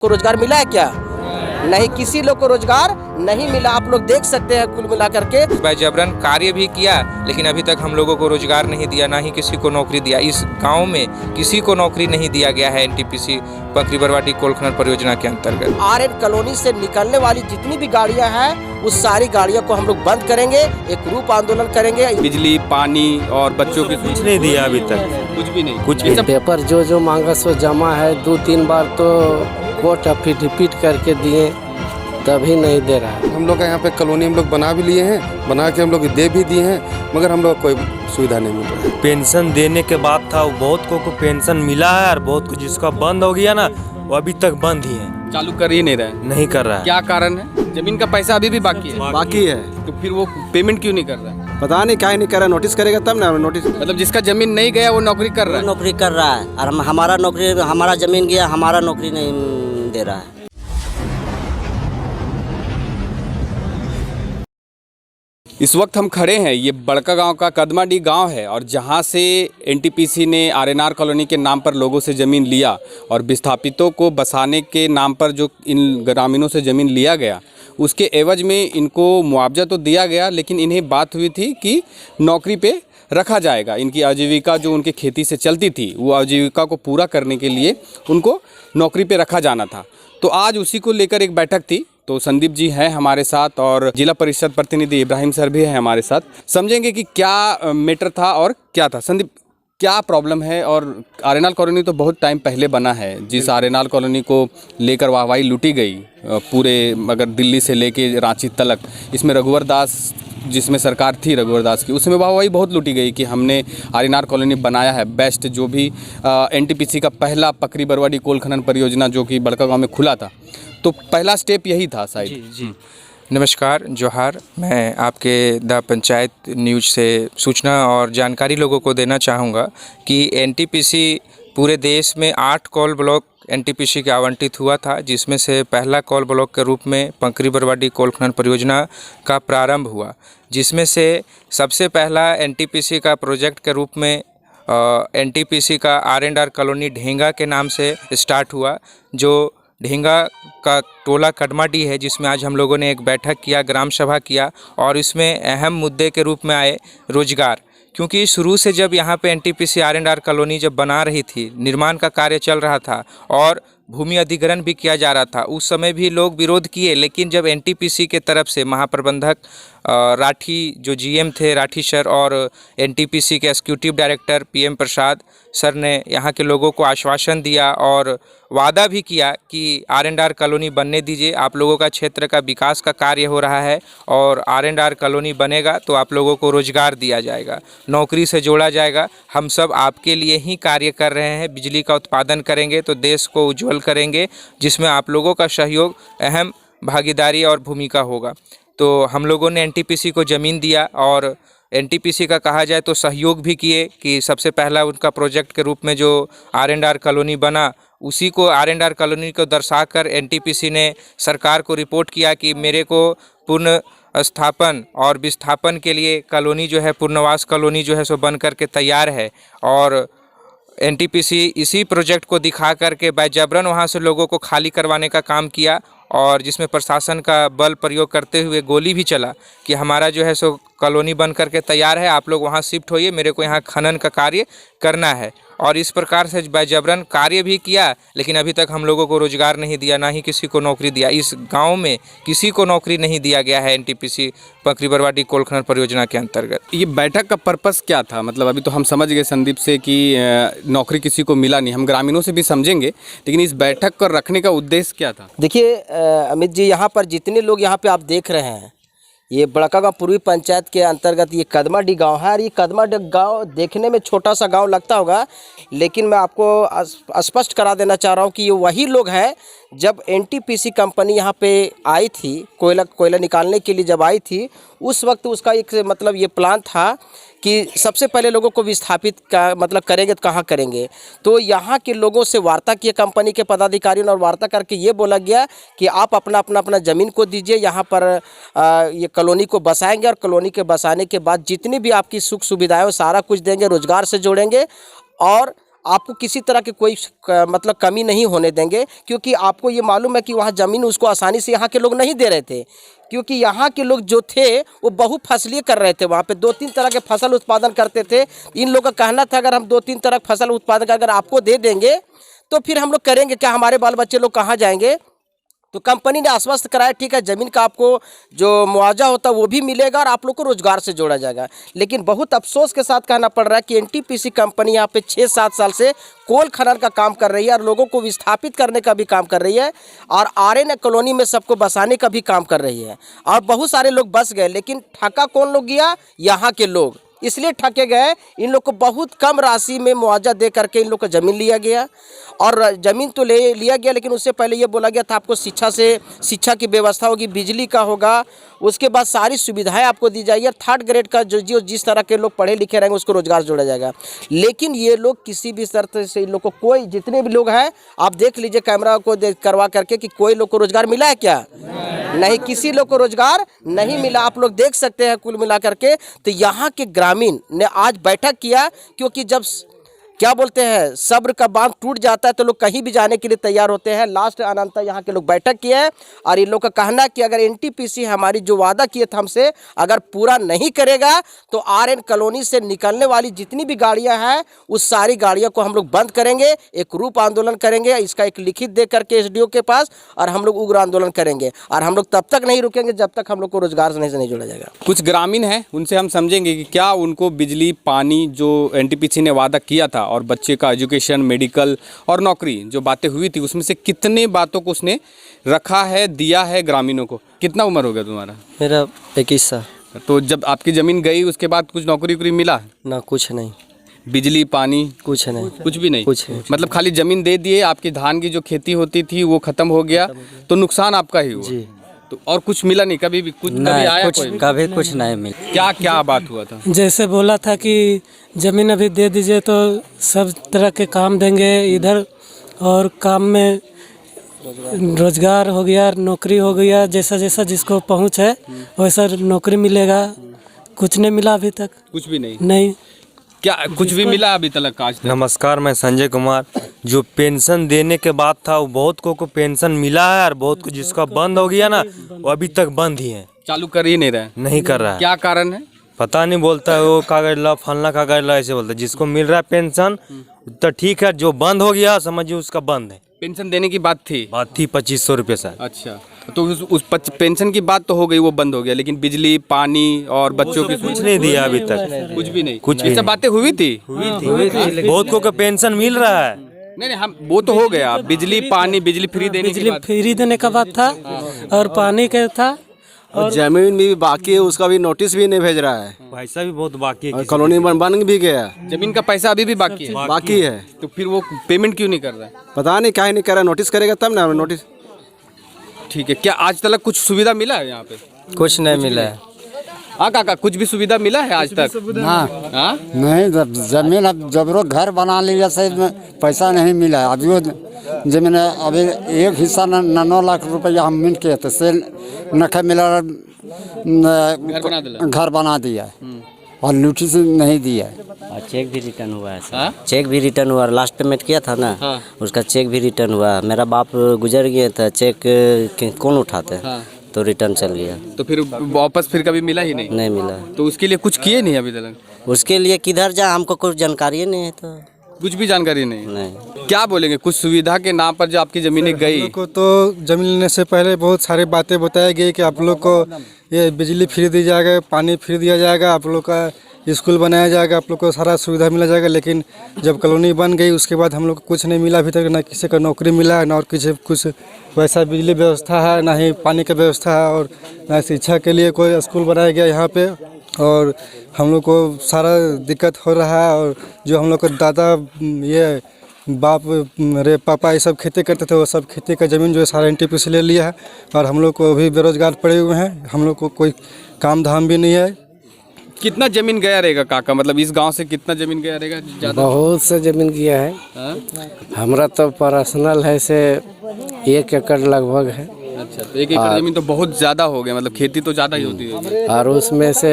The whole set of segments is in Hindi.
को रोजगार मिला है क्या? नहीं, किसी लोग को रोजगार नहीं मिला। आप लोग देख सकते हैं कुल मिला करके। भाई जबरन कार्य भी किया लेकिन अभी तक हम लोगों को रोजगार नहीं दिया, ना ही किसी को नौकरी दिया। इस गांव में किसी को नौकरी नहीं दिया गया है एनटीपीसी पकरी बरवाडी कोल खनन परियोजना के अंतर्गत। आरएन कॉलोनी से निकलने वाली जितनी भी गाड़ियां हैं उस सारी गाड़ियों को हम लोग बंद करेंगे, एक ग्रुप आंदोलन करेंगे। बिजली, पानी और बच्चों के कुछ नहीं दिया अभी तक, कुछ भी नहीं। कुछ भी। पेपर जो मांगा सो जमा है, 2-3 बार तो कोर्ट रिपीट करके दिए तभी नहीं दे रहा है। हम लोग यहाँ पे कॉलोनी हम लोग बना भी लिए हैं, बना के हम लोग दे भी दिए हैं, मगर हम लोग कोई सुविधा नहीं मिल रहा है। पेंशन देने के बाद था वो बहुत को पेंशन मिला है और बहुत को जिसका बंद हो गया ना वो अभी तक बंद ही है, चालू कर ही नहीं रहे। नहीं कर रहा है। क्या कारण है? जमीन का पैसा अभी भी बाकी है। बाकी है तो फिर वो पेमेंट क्यों नहीं कर रहा है? पता नहीं क्या नहीं कर रहा। नोटिस करेगा तब ना। नोटिस मतलब जिसका जमीन नहीं गया वो नौकरी कर रहा है। नौकरी कर रहा है और हमारा नौकरी, हमारा जमीन गया, हमारा नौकरी नहीं दे रहा है। इस वक्त हम खड़े हैं, ये बड़का गांव का कदमाडी गांव है और जहां से एनटीपीसी ने आरएनआर कॉलोनी के नाम पर लोगों से ज़मीन लिया और विस्थापितों को बसाने के नाम पर जो इन ग्रामीणों से ज़मीन लिया गया उसके एवज में इनको मुआवजा तो दिया गया, लेकिन इन्हें बात हुई थी कि नौकरी पे रखा जाएगा। इनकी आजीविका जो उनके खेती से चलती थी वो आजीविका को पूरा करने के लिए उनको नौकरी पे रखा जाना था। तो आज उसी को लेकर एक बैठक थी। तो संदीप जी हैं हमारे साथ और जिला परिषद प्रतिनिधि इब्राहिम सर भी हैं हमारे साथ। समझेंगे कि क्या मैटर था और क्या था। संदीप, क्या प्रॉब्लम है? और आरएनआर कॉलोनी तो बहुत टाइम पहले बना है, जिस आरएनआर कॉलोनी को लेकर वाहवाही लूटी गई पूरे अगर दिल्ली से लेके रांची तक, इसमें रघुवर दास, जिसमें सरकार थी रघुवर दास की, उसमें वाहवाही बहुत लूटी गई कि हमने आरएनआर कॉलोनी बनाया है बेस्ट। जो भी एनटीपीसी का पहला पकरी बरवाडी कोल खनन परियोजना जो कि बड़का गांव में खुला था, तो पहला स्टेप यही था शायद। जी नमस्कार, जोहार। मैं आपके द पंचायत न्यूज़ से सूचना और जानकारी लोगों को देना चाहूँगा कि एनटीपीसी पूरे देश में 8 कोल ब्लॉक एनटीपीसी के आवंटित हुआ था, जिसमें से पहला कोल ब्लॉक के रूप में पकरी बरवाडी कोल खनन परियोजना का प्रारंभ हुआ, जिसमें से सबसे पहला एनटीपीसी का प्रोजेक्ट के रूप में एनटीपीसी का आरएनआर कॉलोनी ढेंगा के नाम से स्टार्ट हुआ, जो ढेंगा का टोला कदमाडी है, जिसमें आज हम लोगों ने एक बैठक किया, ग्राम सभा किया और इसमें अहम मुद्दे के रूप में आए रोजगार। क्योंकि शुरू से जब यहाँ पे एनटीपीसी आरएनआर कॉलोनी जब बना रही थी, निर्माण का कार्य चल रहा था और भूमि अधिग्रहण भी किया जा रहा था, उस समय भी लोग विरोध किए। लेकिन जब एनटीपीसी के तरफ से महाप्रबंधक राठी जो जीएम थे राठी सर और एनटीपीसी के एग्जीक्यूटिव डायरेक्टर पीएम प्रसाद सर ने यहाँ के लोगों को आश्वासन दिया और वादा भी किया कि आरएनआर कॉलोनी बनने दीजिए, आप लोगों का क्षेत्र का विकास का कार्य हो रहा है और आरएनआर कॉलोनी बनेगा तो आप लोगों को रोजगार दिया जाएगा, नौकरी से जोड़ा जाएगा। हम सब आपके लिए ही कार्य कर रहे हैं, बिजली का उत्पादन करेंगे तो देश को उज्जवल करेंगे, जिसमें आप लोगों का सहयोग, अहम भागीदारी और भूमिका होगा। तो हम लोगों ने एनटीपीसी को ज़मीन दिया और एनटीपीसी का कहा जाए तो सहयोग भी किए कि सबसे पहला उनका प्रोजेक्ट के रूप में जो आरएनआर कॉलोनी बना, उसी को आरएनआर कॉलोनी को दर्शाकर एनटीपीसी ने सरकार को रिपोर्ट किया कि मेरे को पुनः स्थापन और विस्थापन के लिए कॉलोनी जो है, पुनर्वास कॉलोनी जो है सो बन करके तैयार है। और एनटीपीसी इसी प्रोजेक्ट को दिखा करके बायजबरन वहाँ से लोगों को खाली करवाने का काम किया और जिसमें प्रशासन का बल प्रयोग करते हुए गोली भी चला कि हमारा जो है सो कॉलोनी बन करके तैयार है, आप लोग वहाँ शिफ्ट होइए, मेरे को यहाँ खनन का कार्य करना है। और इस प्रकार से बायजबरन कार्य भी किया, लेकिन अभी तक हम लोगों को रोजगार नहीं दिया, ना ही किसी को नौकरी दिया। इस गांव में किसी को नौकरी नहीं दिया गया है एनटीपीसी पकरी बरवाडी कोल खनन परियोजना के अंतर्गत। ये बैठक का पर्पस क्या था? मतलब अभी तो हम समझ गए संदीप से कि नौकरी किसी को मिला नहीं, हम ग्रामीणों से भी समझेंगे, लेकिन इस बैठक को रखने का उद्देश्य क्या था? देखिए अमित जी, यहाँ पर जितने लोग यहाँ पे आप देख रहे हैं, ये बड़का गांव पूर्वी पंचायत के अंतर्गत ये कदमाडी गांव है। और ये कदमाडी गांव देखने में छोटा सा गांव लगता होगा, लेकिन मैं आपको स्पष्ट करा देना चाह रहा हूँ कि ये वही लोग हैं जब एनटीपीसी कंपनी यहाँ पे आई थी, कोयला निकालने के लिए जब आई थी, उस वक्त उसका एक मतलब ये प्लान था कि सबसे पहले लोगों को विस्थापित का मतलब करेंगे तो कहाँ करेंगे। तो यहाँ के लोगों से वार्ता किए कंपनी के पदाधिकारियों ने और वार्ता करके ये बोला गया कि आप अपना ज़मीन को दीजिए, यहाँ पर ये कॉलोनी को बसाएंगे और कॉलोनी के बसाने के बाद जितनी भी आपकी सुख सुविधाएं सारा कुछ देंगे, रोजगार से जोड़ेंगे और आपको किसी तरह की कोई मतलब कमी नहीं होने देंगे, क्योंकि आपको ये मालूम है कि वहाँ ज़मीन उसको आसानी से यहाँ के लोग नहीं दे रहे थे, क्योंकि यहाँ के लोग जो थे वो बहुफसलीय कर रहे थे। वहाँ पे 2-3 तरह के फसल उत्पादन करते थे। इन लोगों का कहना था अगर हम 2-3 तरह फसल उत्पादन कर अगर आपको दे देंगे तो फिर हम लोग करेंगे क्या, हमारे बाल बच्चे लोग कहाँ जाएंगे। तो कंपनी ने आश्वस्त कराया ठीक है ज़मीन का आपको जो मुआवजा होता है वो भी मिलेगा और आप लोग को रोज़गार से जोड़ा जाएगा। लेकिन बहुत अफसोस के साथ कहना पड़ रहा है कि एनटीपीसी कंपनी यहाँ पे 6-7 साल से कोल खनन का काम कर रही है और लोगों को विस्थापित करने का भी काम कर रही है और आरएन कॉलोनी में सबको बसाने का भी काम कर रही है। और बहुत सारे लोग बस गए, लेकिन ठगा कौन लोग गया, यहाँ के लोग इसलिए ठगे गए। इन लोग को बहुत कम राशि में मुआवजा दे करके इन लोग को ज़मीन लिया गया और ज़मीन तो ले लिया गया, लेकिन उससे पहले ये बोला गया था आपको शिक्षा की व्यवस्था होगी, बिजली का होगा, उसके बाद सारी सुविधाएं आपको दी जाएगी और 3rd ग्रेड का जो जिस तरह के लोग पढ़े लिखे रहेंगे उसको रोज़गार जोड़ा जाएगा। लेकिन ये लोग किसी भी शर्त से इन लोग को कोई जितने भी लोग हैं आप देख लीजिए कैमरा को करवा करके कि कोई लोग को रोज़गार मिला है क्या? नहीं, किसी लोग को रोज़गार नहीं मिला। आप लोग देख सकते हैं कुल मिला करके। तो यहाँ के ग्रामीण ने आज बैठक किया, क्योंकि जब क्या बोलते हैं सब्र का बांध टूट जाता है तो लोग कहीं भी जाने के लिए तैयार होते हैं। लास्ट अनंत यहाँ के लोग बैठक किए हैं और इन लोग का कहना है कि अगर एनटीपीसी हमारी जो वादा किए थे हमसे अगर पूरा नहीं करेगा तो आरएन कॉलोनी से निकलने वाली जितनी भी गाड़ियां हैं उस सारी गाड़ियों को हम लोग बंद करेंगे, एक रूप आंदोलन करेंगे, इसका एक लिखित दे करके एसडीओ के पास, और हम लोग उग्र आंदोलन करेंगे और हम लोग तब तक नहीं रुकेंगे जब तक हम लोग को रोजगार से नहीं जोड़ा जाएगा। कुछ ग्रामीण हैं, उनसे हम समझेंगे कि क्या उनको बिजली पानी जो एनटीपीसी ने वादा किया था और बच्चे का एजुकेशन, मेडिकल और नौकरी जो बातें हुई थी उसमें से कितने बातों को उसने रखा है, दिया है ग्रामीणों को। कितना उम्र हो गया तुम्हारा? मेरा 21 साल। तो जब आपकी ज़मीन गई उसके बाद कुछ नौकरी वोकरी मिला? ना, कुछ नहीं। बिजली पानी कुछ नहीं, कुछ भी नहीं? कुछ नहीं। मतलब खाली ज़मीन दे दिए, आपकी धान की जो खेती होती थी वो ख़त्म हो गया, तो नुकसान आपका ही हुआ जी। तो और कुछ मिला नहीं कभी भी? कुछ कभी आया कुछ कोई? कभी कुछ नहीं मिला। क्या क्या बात हुआ था? जैसे बोला था कि ज़मीन अभी दे दीजिए तो सब तरह के काम देंगे इधर, और काम में रोजगार हो गया, नौकरी हो गया, जैसा जैसा जिसको पहुंच है वैसा नौकरी मिलेगा। कुछ नहीं मिला अभी तक। कुछ भी नहीं? नहीं। क्या कुछ भी मिला अभी तक आज तक? नमस्कार, मैं संजय कुमार। जो पेंशन देने के बाद था वो बहुत को पेंशन मिला है और बहुत को जिसका बंद हो गया ना वो अभी तक बंद ही है, चालू कर ही नहीं रहे? नहीं कर रहा है। क्या कारण है पता नहीं, बोलता है वो कागज ला, फलना कागज ला, ऐसे बोलता है। जिसको मिल रहा है पेंशन तो ठीक है, जो बंद हो गया समझिए उसका बंद है। पेंशन देने की बात थी 2500 रुपये सर। अच्छा, तो उस पेंशन की बात तो हो गई, वो बंद हो गया, लेकिन बिजली पानी और बच्चों की कुछ नहीं दिया अभी तक, कुछ भी नहीं? कुछ भी सब बातें हुई थी? बहुत को पेंशन मिल रहा है। नहीं, हम वो तो हो गया, बिजली पानी, बिजली फ्री देने की बिजली बात। फ्री देने का बात था और पानी का था, और जमीन भी बाकी है, उसका भी नोटिस भी नहीं भेज रहा है। पैसा भी बहुत बाकी है, और कॉलोनी बन भी गया, जमीन का पैसा अभी भी बाकी है? बाकी है। तो फिर वो पेमेंट क्यों नहीं कर रहा है? पता नहीं काहे नहीं कर रहा, नोटिस करेगा तब ना। नोटिस ठीक है, क्या आज तक कुछ सुविधा मिला है यहाँ पे? कुछ नहीं मिला है। हाँ काका, कुछ भी सुविधा मिला है आज तक? हाँ? नहीं, जमीन अब जबरो घर बना लिया से पैसा नहीं मिला। अभी वो जमीन अभी एक हिस्सा 9 लाख रुपया हम मिल के से नखे मिला, घर बना दिया और नोटिस नहीं दिया। और चेक भी रिटर्न हुआ है सर। चेक भी रिटर्न हुआ, लास्ट पेमेंट किया था ना, उसका चेक भी रिटर्न हुआ। मेरा बाप गुजर गया था, चेक कौन उठाते हैं, तो रिटर्न चल गया। तो फिर वापस फिर कभी मिला ही नहीं? नहीं मिला। तो उसके लिए कुछ किए नहीं अभी तक? उसके लिए किधर जा, हमको कुछ जानकारी नहीं है, तो कुछ भी जानकारी नहीं? नहीं। क्या बोलेंगे, कुछ सुविधा के नाम पर जो आपकी ज़मीनें गई? को तो जमीन लेने से पहले बहुत सारी बातें बताई गई कि आप लोग को ये बिजली फ्री दी जाएगा, पानी फ्री दिया जाएगा, आप लोग का स्कूल बनाया जाएगा, आप लोग को सारा सुविधा मिला जाएगा। लेकिन जब कॉलोनी बन गई उसके बाद हम लोग को कुछ नहीं मिला अभी तक। ना किसी का नौकरी मिला है, ना और किसी कुछ वैसा बिजली व्यवस्था है, ना ही पानी का व्यवस्था है, और ना शिक्षा के लिए कोई स्कूल बनाया गया यहाँ पे। और हम लोग को सारा दिक्कत हो रहा है। और जो हम लोग को दादा ये बाप रे पापा ये सब खेती करते थे, वो सब खेती का ज़मीन जो है सारा एनटीपीसी ले लिया है। और हम लोग को अभी बेरोजगार पड़े हुए हैं, हम लोग को कोई काम धाम भी नहीं है। कितना जमीन गया रहेगा काका, मतलब इस गांव से कितना जमीन गया रहेगा? ज़्यादा? बहुत से जमीन गया है। हमरा तो पर्सनल है से 1 एकड़ लगभग है। अच्छा, तो 1 एकड़ जमीन तो बहुत ज़्यादा हो गया, मतलब खेती तो ज़्यादा ही होती है। और उसमें से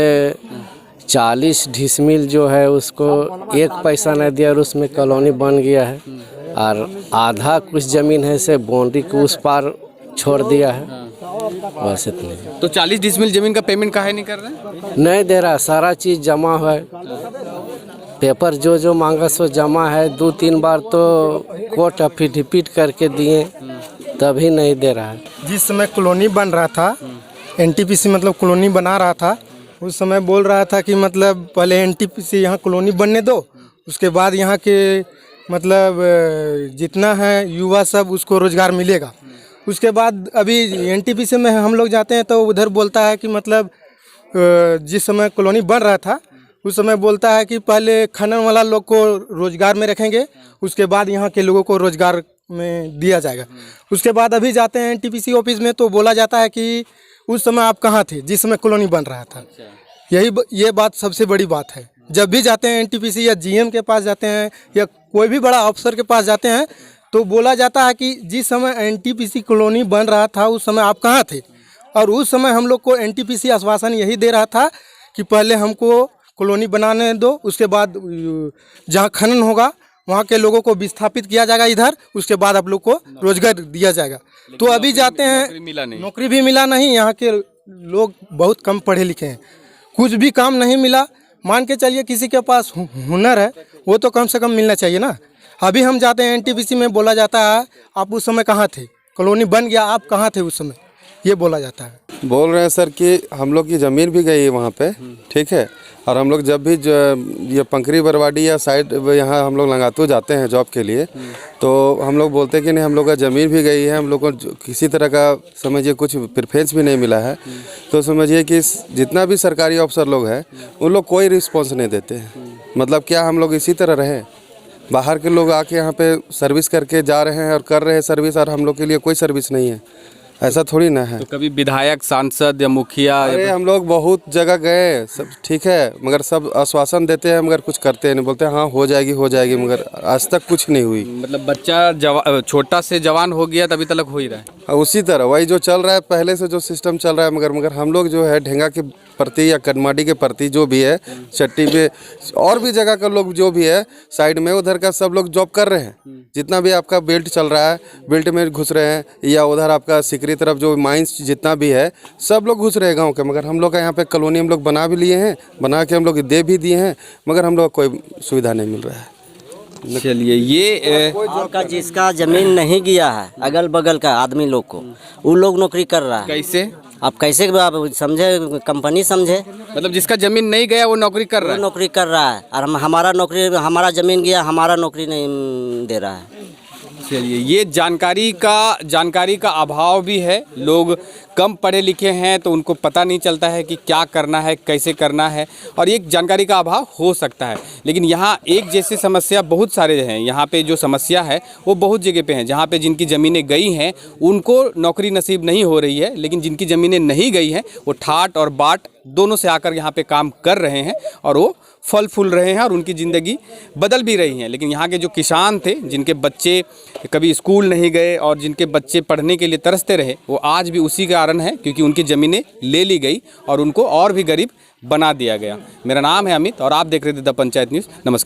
40 डिसमिल जो है उसको एक पैसा नहीं दिया और उसमें कॉलोनी बन गया है। और आधा कुछ ज़मीन है से बाउंड्री को उस पार छोड़ दिया है। बस इतने। तो 40 डिसमिल जमीन का पेमेंट काहे नहीं कर रहे? नहीं दे रहा, सारा चीज़ जमा है, पेपर जो मांगा सो जमा है। 2-3 बार तो कोर्ट एफिडेविट करके दिए तभी नहीं दे रहा है। जिस समय कॉलोनी बन रहा था, एनटीपीसी मतलब कॉलोनी बना रहा था, उस समय बोल रहा था कि मतलब पहले एनटीपीसी यहाँ कॉलोनी बनने दो, उसके बाद यहाँ के मतलब जितना है युवा सब उसको रोज़गार मिलेगा। उसके बाद अभी एनटीपीसी में हम लोग जाते हैं तो उधर बोलता है कि मतलब जिस समय कॉलोनी बन रहा था उस समय बोलता है कि पहले खनन वाला लोग को रोज़गार में रखेंगे, उसके बाद यहाँ के लोगों को रोज़गार में दिया जाएगा। उसके बाद अभी जाते हैं एनटीपीसी ऑफिस में तो बोला जाता है कि उस समय आप कहाँ थे जिस समय कॉलोनी बन रहा था। ये बात सबसे बड़ी बात है। जब भी जाते हैं एनटीपीसी या जीएम के पास जाते हैं या कोई भी बड़ा अफसर के पास जाते हैं तो बोला जाता है कि जिस समय एनटीपीसी कॉलोनी बन रहा था उस समय आप कहाँ थे। और उस समय हम लोग को एनटीपीसी आश्वासन यही दे रहा था कि पहले हमको कॉलोनी बनाने दो, उसके बाद जहाँ खनन होगा वहाँ के लोगों को विस्थापित किया जाएगा इधर, उसके बाद आप लोग को रोजगार दिया जाएगा। तो अभी जाते हैं, नौकरी भी मिला नहीं। यहाँ के लोग बहुत कम पढ़े लिखे हैं, कुछ भी काम नहीं मिला। मान के चलिए किसी के पास हुनर है वो तो कम से कम मिलना चाहिए ना। अभी हम जाते हैं एनटीपीसी में बोला जाता है आप उस समय कहाँ थे, कॉलोनी बन गया आप कहाँ थे उस समय, ये बोला जाता है। बोल रहे हैं सर कि हम लोग की ज़मीन भी गई है वहाँ पे, ठीक है। और हम लोग जब भी ये पंकरी बरवाडी या साइड यहाँ हम लोग लंगातू जाते हैं जॉब के लिए तो हम लोग बोलते हैं कि नहीं हम लोग का ज़मीन भी गई है, हम लोग को किसी तरह का समझिए कुछ प्रेफरेंस भी नहीं मिला है। तो समझिए कि जितना भी सरकारी अफसर लोग हैं उन लोग कोई रिस्पॉन्स नहीं देते हैं। मतलब क्या हम लोग इसी तरह रहें? बाहर के लोग आके यहाँ पे सर्विस करके जा रहे हैं और कर रहे हैं सर्विस, और हम लोग के लिए कोई सर्विस नहीं है, ऐसा थोड़ी ना है। तो कभी विधायक, सांसद या मुखिया? अरे हम लोग बहुत जगह गए, सब ठीक है, मगर सब आश्वासन देते हैं मगर कुछ करते नहीं, बोलते हैं हाँ हो जाएगी, मगर आज तक कुछ नहीं हुई। मतलब बच्चा छोटा से जवान हो गया तभी तक हो ही रहा है। उसी तरह वही जो चल रहा है पहले से जो सिस्टम चल रहा है, मगर हम लोग जो है ढेंगा के प्रति या कदमाडी के प्रति जो भी है चट्टी पे और भी जगह का लोग जो भी है साइड में उधर का सब लोग जॉब कर रहे हैं। जितना भी आपका बेल्ट चल रहा है बेल्ट में घुस रहे हैं, या उधर आपका सिकरी तरफ जो माइंस जितना भी है सब लोग घुस रहे हैं गाँव के। मगर हम लोग का यहाँ पे कॉलोनी हम लोग बना भी लिए हैं, बना के हम लोग दे भी दिए हैं, मगर हम लोग कोई सुविधा नहीं मिल रहा है। चलिए ये और का जिसका जमीन नहीं गया है अगल बगल का आदमी लोग को वो लोग नौकरी कर रहा है। कैसे? आप कैसे आप समझे, कंपनी समझे? मतलब जिसका जमीन नहीं गया वो नौकरी कर रहा है? नौकरी कर रहा है और हमारा नौकरी, हमारा जमीन गया, हमारा नौकरी नहीं दे रहा है। चलिए ये जानकारी का अभाव भी है। लोग कम पढ़े लिखे हैं तो उनको पता नहीं चलता है कि क्या करना है, कैसे करना है, और एक जानकारी का अभाव हो सकता है। लेकिन यहाँ एक जैसी समस्या बहुत सारे हैं। यहाँ पे जो समस्या है वो बहुत जगह पे हैं, जहाँ पे जिनकी ज़मीनें गई हैं उनको नौकरी नसीब नहीं हो रही है, लेकिन जिनकी ज़मीनें नहीं गई हैं वो ठाट और बाट दोनों से आकर यहाँ पे काम कर रहे हैं और वो फल फूल रहे हैं और उनकी ज़िंदगी बदल भी रही है। लेकिन यहाँ के जो किसान थे जिनके बच्चे कभी स्कूल नहीं गए और जिनके बच्चे पढ़ने के लिए तरसते रहे, वो आज भी उसी कारण है क्योंकि उनकी ज़मीनें ले ली गई और उनको और भी गरीब बना दिया गया। मेरा नाम है अमित और आप देख रहे थे द पंचायत न्यूज़। नमस्कार।